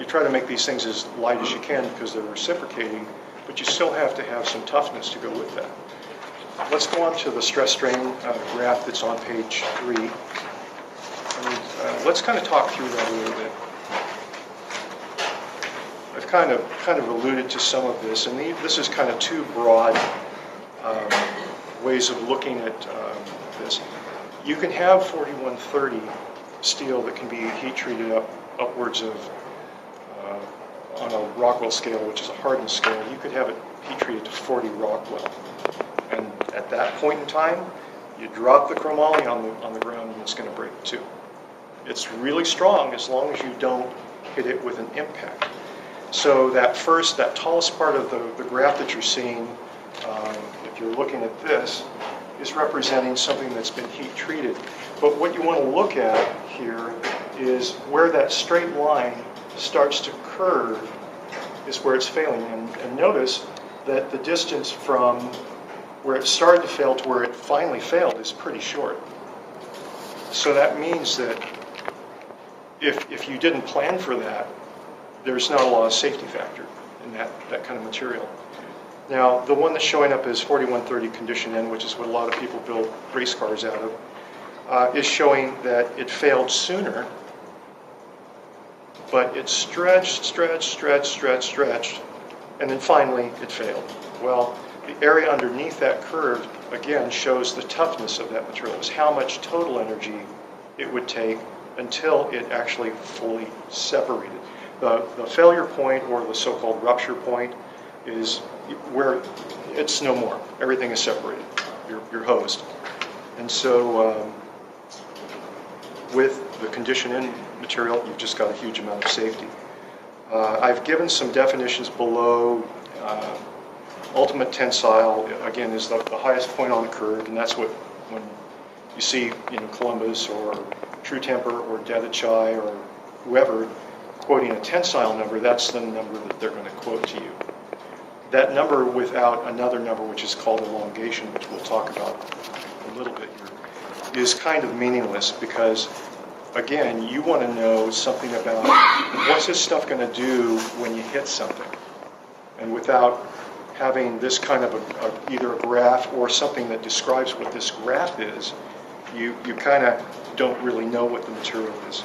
you try to make these things as light as you can because they're reciprocating, but you still have to have some toughness to go with that. Let's go on to the stress strain graph that's on page 3. And let's kind of talk through that a little bit. I've kind of alluded to some of this, and this is kind of two broad ways of looking at this. You can have 4130 steel that can be heat treated upwards of, on a Rockwell scale, which is a hardened scale, you could have it heat treated to 40 Rockwell. And at that point in time, you drop the chromoly on the ground and it's going to break too. It's really strong as long as you don't hit it with an impact. So that tallest part of the graph that you're seeing, if you're looking at this, is representing something that's been heat treated. But what you want to look at here is where that straight line starts to curve is where it's failing. And notice that the distance from where it started to fail to where it finally failed is pretty short. So that means that if you didn't plan for that, there's not a lot of safety factor in that kind of material. Now, the one that's showing up as 4130 condition N, which is what a lot of people build race cars out of, is showing that it failed sooner, but it stretched, and then finally it failed. Well, the area underneath that curve, again, shows the toughness of that material. It's how much total energy it would take until it actually fully separated. The failure point, or the so-called rupture point, is where it's no more. Everything is separated. You're hosed. And so with the condition in material, you've just got a huge amount of safety. I've given some definitions below. Ultimate tensile, again, is the highest point on the curve, and that's what, when you see, Columbus or True Temper or Dedachai or whoever quoting a tensile number, that's the number that they're going to quote to you. That number without another number, which is called elongation, which we'll talk about a little bit here, is kind of meaningless because, again, you want to know something about what's this stuff going to do when you hit something. And without having this kind of either a graph or something that describes what this graph is, you kind of don't really know what the material is.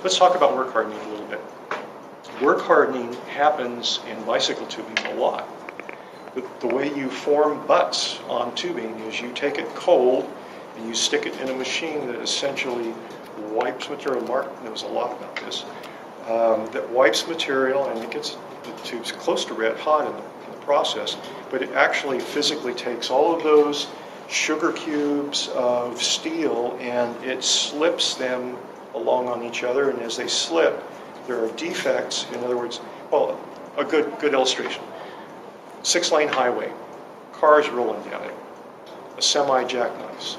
Let's talk about work hardening a little bit. Work hardening happens in bicycle tubing a lot. The way you form butts on tubing is you take it cold and you stick it in a machine that essentially wipes material. Mark knows a lot about this. That wipes material, and it gets the tubes close to red hot in the process, but it actually physically takes all of those sugar cubes of steel and it slips them along on each other, and as they slip, there are defects. In other words, well, a good illustration. 6-lane highway, cars rolling down it, a semi jackknifes.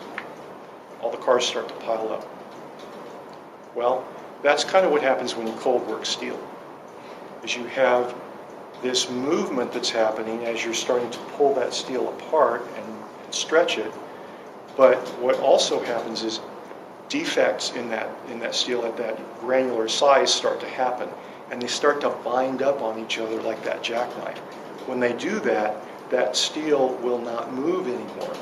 All the cars start to pile up. Well, that's kind of what happens when you cold work steel, is you have this movement that's happening as you're starting to pull that steel apart and stretch it. But what also happens is defects in that steel at that granular size start to happen, and they start to bind up on each other like that jackknife. When they do that, that steel will not move anymore.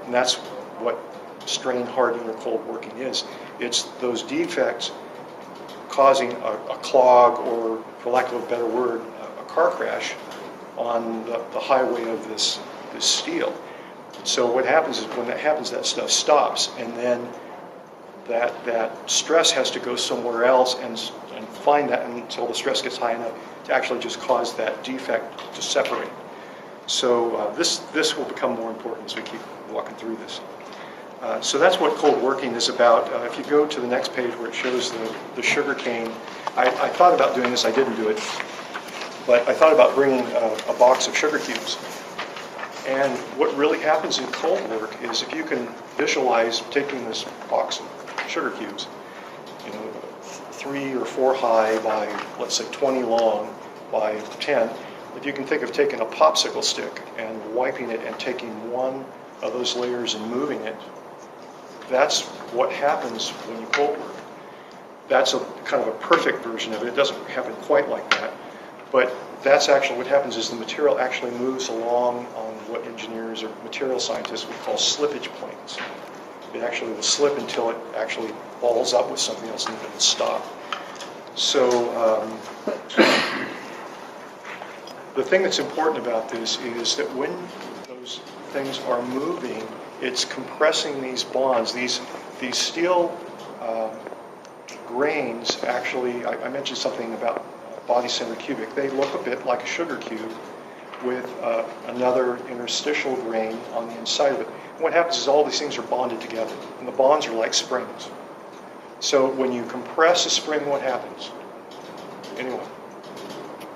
And that's what strain hardening or cold working is. It's those defects causing a clog, or, for lack of a better word, a car crash on the highway of this steel. So what happens is when that happens, that stuff stops, and then that stress has to go somewhere else and find that until the stress gets high enough to actually just cause that defect to separate. So this will become more important as we keep walking through this. So that's what cold working is about. If you go to the next page where it shows the sugar cane, I thought about doing this. I didn't do it, but I thought about bringing a box of sugar cubes. And what really happens in cold work is, if you can visualize taking this box of sugar cubes, 3 or 4 high by, let's say, 20 long by 10, if you can think of taking a popsicle stick and wiping it and taking one of those layers and moving it, that's what happens when you cold work. that's a kind of a perfect version of it. It doesn't happen quite like that, but that's actually what happens is the material actually moves along on what engineers or material scientists would call slippage planes. It actually will slip until it actually balls up with something else and then it'll stop. So the thing that's important about this is that when those things are moving, it's compressing these bonds. These steel grains actually, I mentioned something about body center cubic. They look a bit like a sugar cube with another interstitial grain on the inside of it. And what happens is all these things are bonded together, and the bonds are like springs. So when you compress a spring, what happens? Anyway,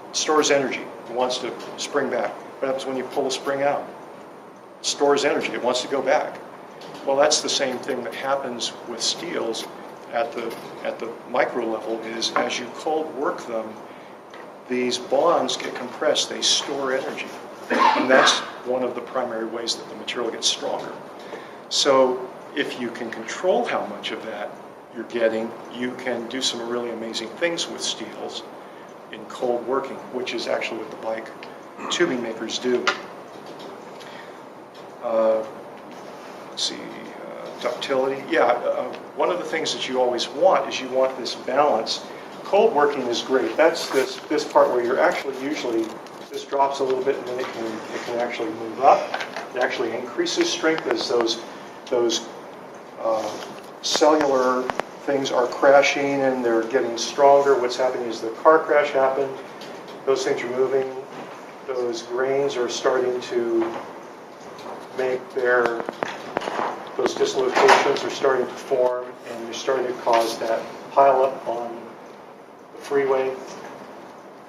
it stores energy. It wants to spring back. What happens when you pull a spring out? It stores energy. It wants to go back. Well, that's the same thing that happens with steels at the micro level is as you cold work them, these bonds get compressed, they store energy. And that's one of the primary ways that the material gets stronger. So if you can control how much of that you're getting, you can do some really amazing things with steels in cold working, which is actually what the bike tubing makers do. Let's see, ductility. Yeah, one of the things that you always want is you want this balance. Cold working is great. That's this part where you're actually usually, this drops a little bit and then it can actually move up. It actually increases strength as those cellular things are crashing and they're getting stronger. What's happening is the car crash happened. Those things are moving. Those grains are starting to make those dislocations are starting to form, and you're starting to cause that pile up on the freeway.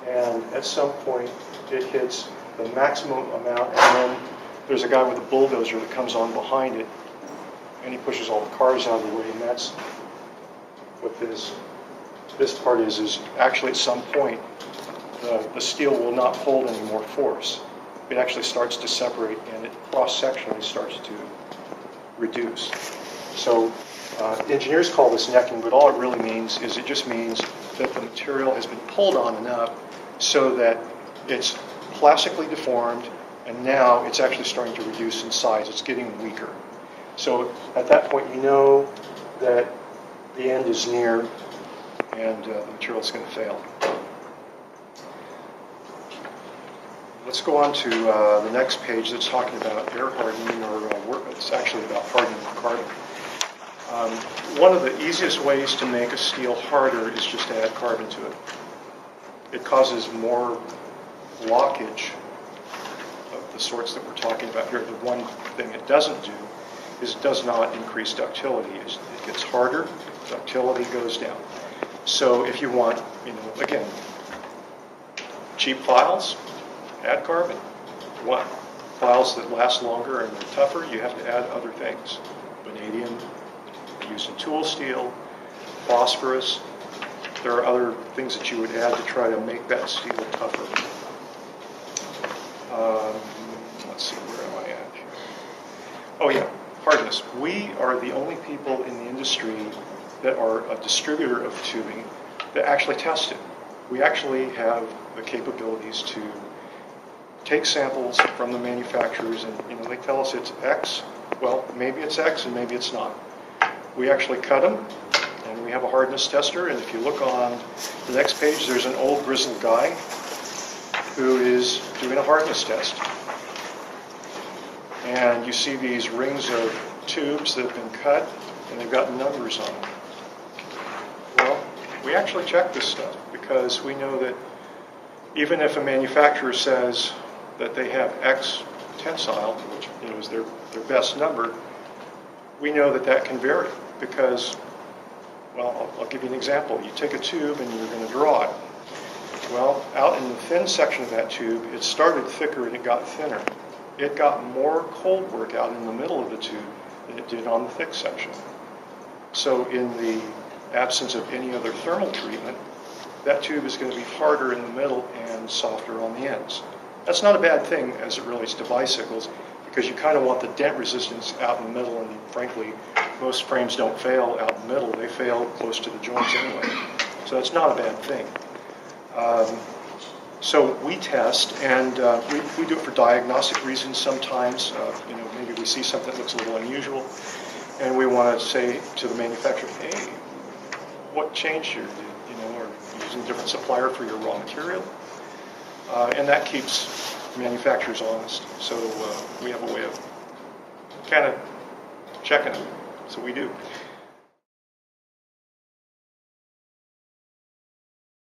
And at some point, it hits the maximum amount, and then there's a guy with a bulldozer that comes on behind it, and he pushes all the cars out of the way, and that's what this part is actually at some point, the steel will not hold any more force. It actually starts to separate, and it cross-sectionally starts to reduce. So engineers call this necking, but all it really means is it just means that the material has been pulled on enough so that it's plastically deformed, and now it's actually starting to reduce in size. It's getting weaker. So at that point, you know that the end is near, and the material is going to fail. Let's go on to the next page that's talking about air hardening, or it's actually about hardening of carbon. One of the easiest ways to make a steel harder is just to add carbon to it. It causes more blockage of the sorts that we're talking about here. The one thing it doesn't do is it does not increase ductility. It gets harder, ductility goes down. So if you want, again, cheap files, add carbon. If you want files that last longer and they're tougher, you have to add other things. Vanadium, used in tool steel, phosphorus. There are other things that you would add to try to make that steel tougher. Let's see, where am I at here? Oh yeah, hardness. We are the only people in the industry that are a distributor of tubing that actually test it. We actually have the capabilities to take samples from the manufacturers, and they tell us it's X. Well, maybe it's X and maybe it's not. We actually cut them, and we have a hardness tester, and if you look on the next page, there's an old grizzled guy who is doing a hardness test. And you see these rings of tubes that have been cut, and they've got numbers on them. Well, we actually check this stuff because we know that even if a manufacturer says that they have X tensile, which is their best number, we know that that can vary because, well, I'll give you an example. You take a tube and you're going to draw it. Well, out in the thin section of that tube, it started thicker and it got thinner. It got more cold work out in the middle of the tube than it did on the thick section. So in the absence of any other thermal treatment, that tube is going to be harder in the middle and softer on the ends. That's not a bad thing as it relates to bicycles, because you kind of want the dent resistance out in the middle, and frankly, most frames don't fail out in the middle. They fail close to the joints anyway. So that's not a bad thing. So we test, and we do it for diagnostic reasons sometimes. Maybe we see something that looks a little unusual, and we want to say to the manufacturer, hey, what changed here? Are you using a different supplier for your raw material? And that keeps manufacturers honest. So we have a way of kind of checking it. So we do.